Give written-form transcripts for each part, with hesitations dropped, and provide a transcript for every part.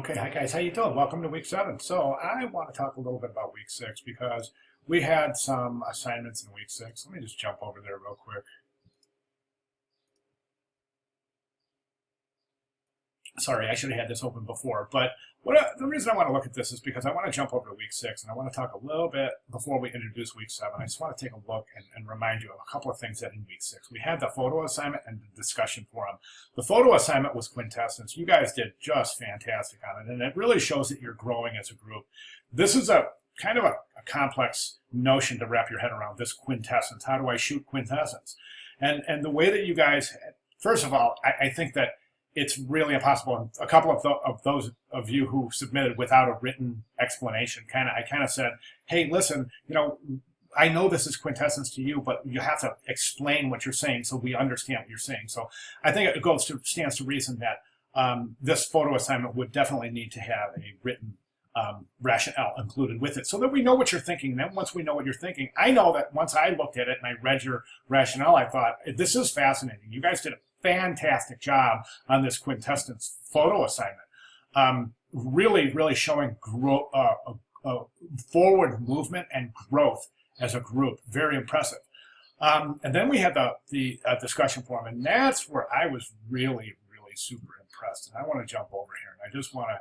Okay, hi guys, how you doing? Welcome to week 7. So I want to talk a little bit about week 6 because we had some assignments in week 6. Let me just jump over there real quick. Sorry, I should have had this open before, but the reason I want to look at this is because I want to jump over to week 6 and I want to talk a little bit before we introduce week 7. I just want to take a look and remind you of a couple of things that in week 6. We had the photo assignment and the discussion forum. The photo assignment was quintessence. You guys did just fantastic on it, and it really shows that you're growing as a group. This is a kind of a complex notion to wrap your head around, this quintessence. How do I shoot quintessence? And the way that you guys, first of all, I think that it's really impossible. A couple of those of you who submitted without a written explanation, I kind of said, hey, listen, I know this is quintessence to you, but you have to explain what you're saying so we understand what you're saying. So I think it stands to reason that this photo assignment would definitely need to have a written rationale included with it so that we know what you're thinking. And then once we know what you're thinking, I know that once I looked at it and I read your rationale, I thought, this is fascinating. You guys did a fantastic job on this quintessence photo assignment. Really showing forward movement and growth as a group. Very impressive. And then we had the discussion forum, and that's where I was really super impressed. And I want to jump over here, and I just want to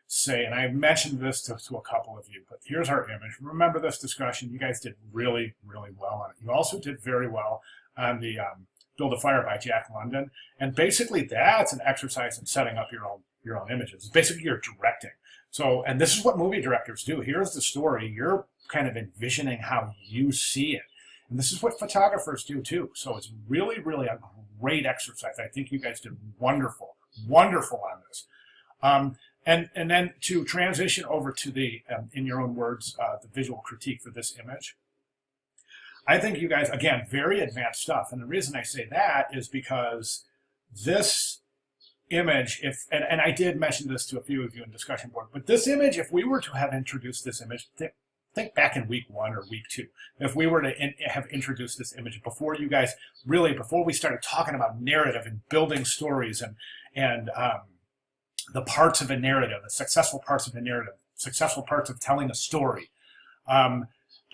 say, and I mentioned this to a couple of you, but here's our image. Remember this discussion. You guys did really well on it. You also did very well on the Build a Fire by Jack London. And basically that's an exercise in setting up your own images. Basically you're directing. So, and this is what movie directors do. Here's the story. You're kind of envisioning how you see it. And this is what photographers do too. So it's really a great exercise. I think you guys did wonderful on this. And then to transition over to the, in your own words, the visual critique for this image. I think you guys, again, very advanced stuff. And the reason I say that is because this image, and I did mention this to a few of you in discussion board, but this image, if we were to have introduced this image, think back in week 1 or week 2, if we were to have introduced this image before you guys, before we started talking about narrative and building stories and the parts of a narrative, the successful parts of a narrative, successful parts of telling a story,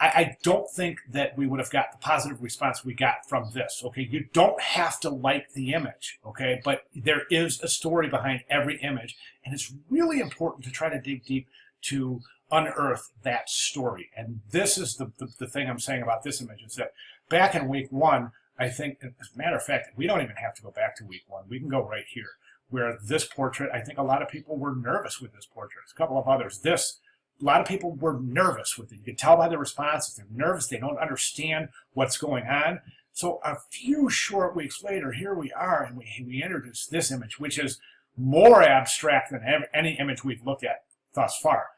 I don't think that we would have got the positive response we got from this, okay? You don't have to like the image, okay? But there is a story behind every image, and it's really important to try to dig deep to unearth that story. And this is the thing I'm saying about this image, is that back in week 1, I think, as a matter of fact, we don't even have to go back to week 1. We can go right here, where this portrait, I think a lot of people were nervous with this portrait. A couple of others. A lot of people were nervous with it. You can tell by the responses. They're nervous. They don't understand what's going on. So a few short weeks later, here we are, and we introduce this image, which is more abstract than any image we've looked at thus far.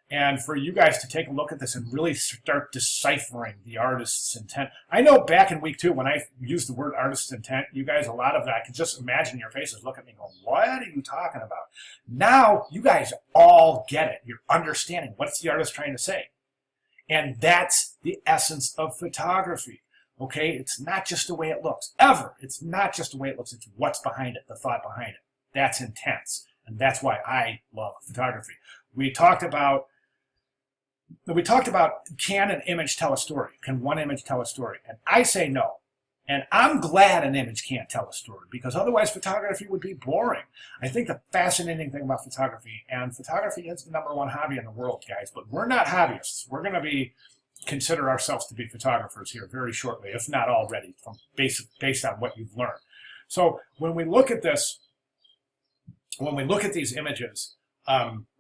And for you guys to take a look at this and really start deciphering the artist's intent. I know back in week 2, when I used the word artist's intent, you guys, a lot of that, I could just imagine your faces look at me and go, what are you talking about? Now, you guys all get it. You're understanding what's the artist trying to say. And that's the essence of photography. Okay? It's not just the way it looks. Ever. It's not just the way it looks. It's what's behind it, the thought behind it. That's intense. And that's why I love photography. We talked about, can an image tell a story? Can one image tell a story? And I say no. And I'm glad an image can't tell a story, because otherwise photography would be boring. I think the fascinating thing about photography, and photography is the #1 hobby in the world, guys, but we're not hobbyists. We're going to consider ourselves to be photographers here very shortly, if not already, based on what you've learned. So when we look at this, when we look at these images,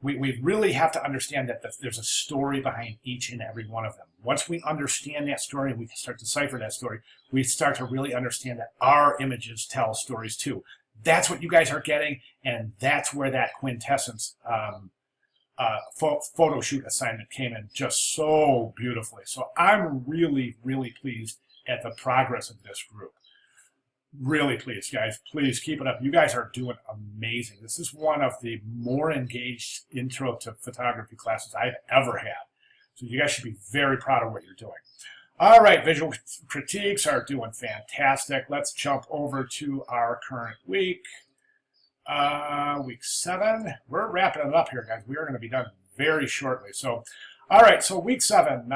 we really have to understand that there's a story behind each and every one of them. Once we understand that story, we can start to decipher that story, we start to really understand that our images tell stories too. That's what you guys are getting, and that's where that quintessence photo shoot assignment came in just so beautifully. So I'm really pleased at the progress of this group. Really pleased, guys. Please keep it up. You guys are doing amazing. This is one of the more engaged intro to photography classes I've ever had. So you guys should be very proud of what you're doing. All right, visual critiques are doing fantastic. Let's jump over to our current week. Week 7. We're wrapping it up here, guys. We are going to be done very shortly. So, all right. So week 7.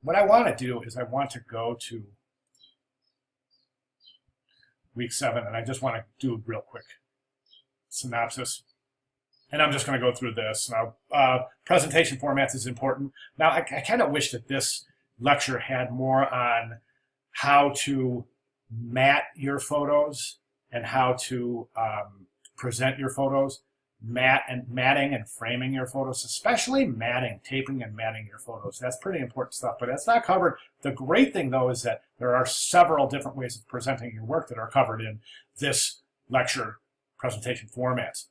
What I want to do is I want to go to week 7, and I just want to do a real quick synopsis. And I'm just going to go through this. Now, presentation formats is important. Now, I kind of wish that this lecture had more on how to mat your photos and how to present your photos, matting and framing your photos, especially matting, taping and matting your photos. That's pretty important stuff, but that's not covered. The great thing, though, is that there are several different ways of presenting your work that are covered in this lecture presentation formats.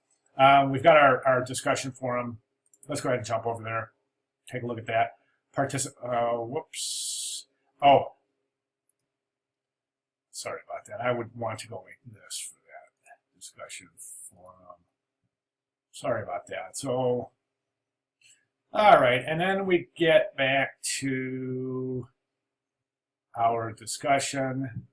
We've got our discussion forum. Let's go ahead and jump over there. Take a look at that. Whoops. Oh, sorry about that. I would want to go like this for that discussion forum. Sorry about that. So, all right. And then we get back to our discussion.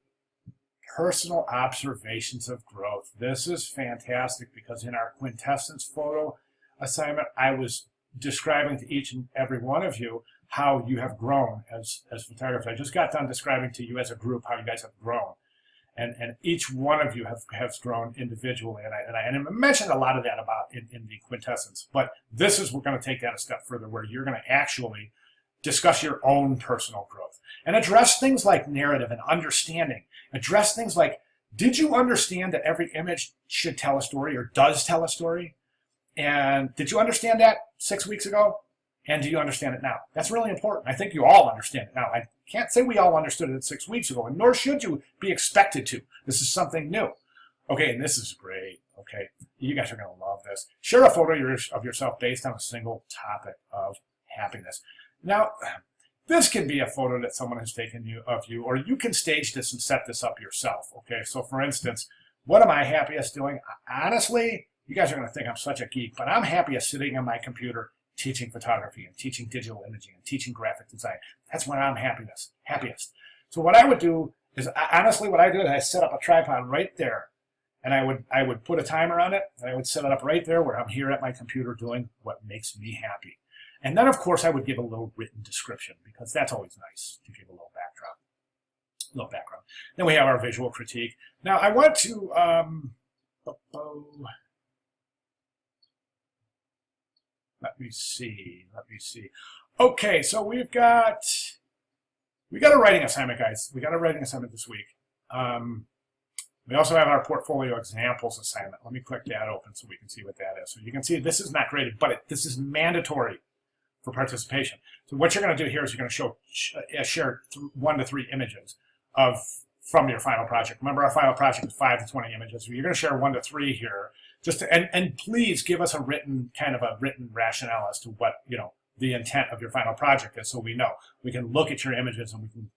Personal observations of growth. This is fantastic because in our quintessence photo assignment, I was describing to each and every one of you how you have grown as photographers. I just got done describing to you as a group how you guys have grown. And each one of you has grown individually. And I mentioned a lot of that about in the quintessence. But this is, we're going to take that a step further where you're going to actually discuss your own personal growth and address things like narrative and understanding. Address things like, did you understand that every image should tell a story or does tell a story? And did you understand that 6 weeks ago? And do you understand it now? That's really important. I think you all understand it now. I can't say we all understood it 6 weeks ago, and nor should you be expected to. This is something new. Okay, and this is great. Okay, you guys are going to love this. Share a photo of yourself based on a single topic of happiness. Now, this can be a photo that someone has taken of you, or you can stage this and set this up yourself. Okay, so for instance, what am I happiest doing? Honestly, you guys are going to think I'm such a geek, but I'm happiest sitting on my computer teaching photography and teaching digital imaging and teaching graphic design. That's when I'm happiest. So what I would do is, honestly, what I did, I set up a tripod right there, and I would put a timer on it, and I would set it up right there where I'm here at my computer doing what makes me happy. And then, of course, I would give a little written description because that's always nice to give a little background. Then we have our visual critique. Now, I want to let me see. Okay, so we got a writing assignment, guys. We got a writing assignment this week. We also have our portfolio examples assignment. Let me click that open so we can see what that is. So you can see this is not graded, but this is mandatory for participation. So what you're going to do here is you're going to share 1 to 3 images from your final project. Remember, our final project is 5 to 20 images. So you're going to share 1 to 3 here. And please give us a written rationale as to what the intent of your final project is, so we know. We can look at your images and we can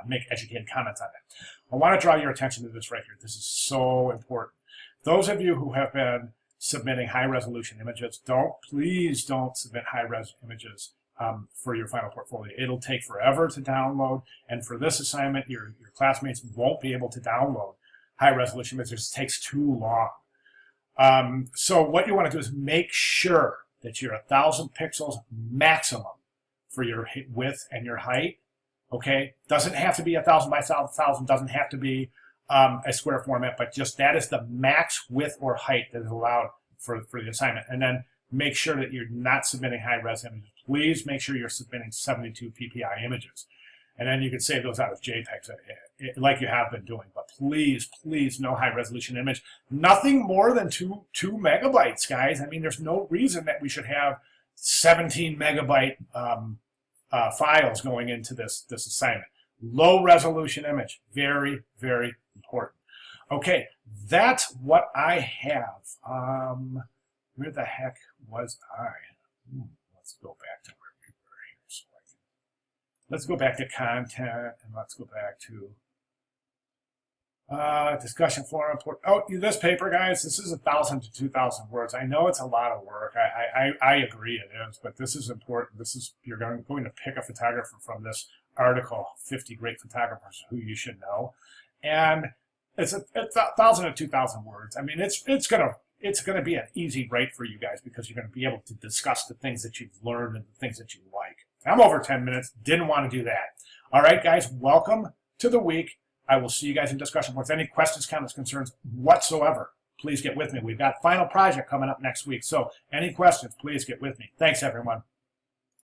make educated comments on that. I want to draw your attention to this right here. This is so important. Those of you who have been submitting high-resolution images, please don't submit high-res images for your final portfolio. It'll take forever to download, and for this assignment, your classmates won't be able to download high-resolution images. It takes too long. So what you want to do is make sure that you're 1,000 pixels maximum for your width and your height. Okay, doesn't have to be 1,000 by 1,000. Doesn't have to be a square format, but just that is the max width or height that is allowed for the assignment. And then make sure that you're not submitting high-res images. Please make sure you're submitting 72 ppi images. And then you can save those out as JPEGs like you have been doing. But please, no high-resolution image. Nothing more than 2 megabytes, guys. I mean, there's no reason that we should have 17 megabyte files going into this assignment. Low-resolution image. Very, very important. Okay, that's what I have. Where the heck was I? Let's go back to where we were here. So let's go back to content, and let's go back to discussion forum. Oh, this paper, guys, this is 1,000 to 2,000 words. I know it's a lot of work. I agree it is, but this is important. You're going to pick a photographer from this article, 50 great photographers who you should know. And It's a 1,000 to 2,000 words. I mean, it's gonna be an easy rate for you guys because you're gonna be able to discuss the things that you've learned and the things that you like. I'm over 10 minutes. Didn't want to do that. All right, guys. Welcome to the week. I will see you guys in discussion boards. Any questions, comments, concerns whatsoever, please get with me. We've got final project coming up next week. So any questions, please get with me. Thanks, everyone.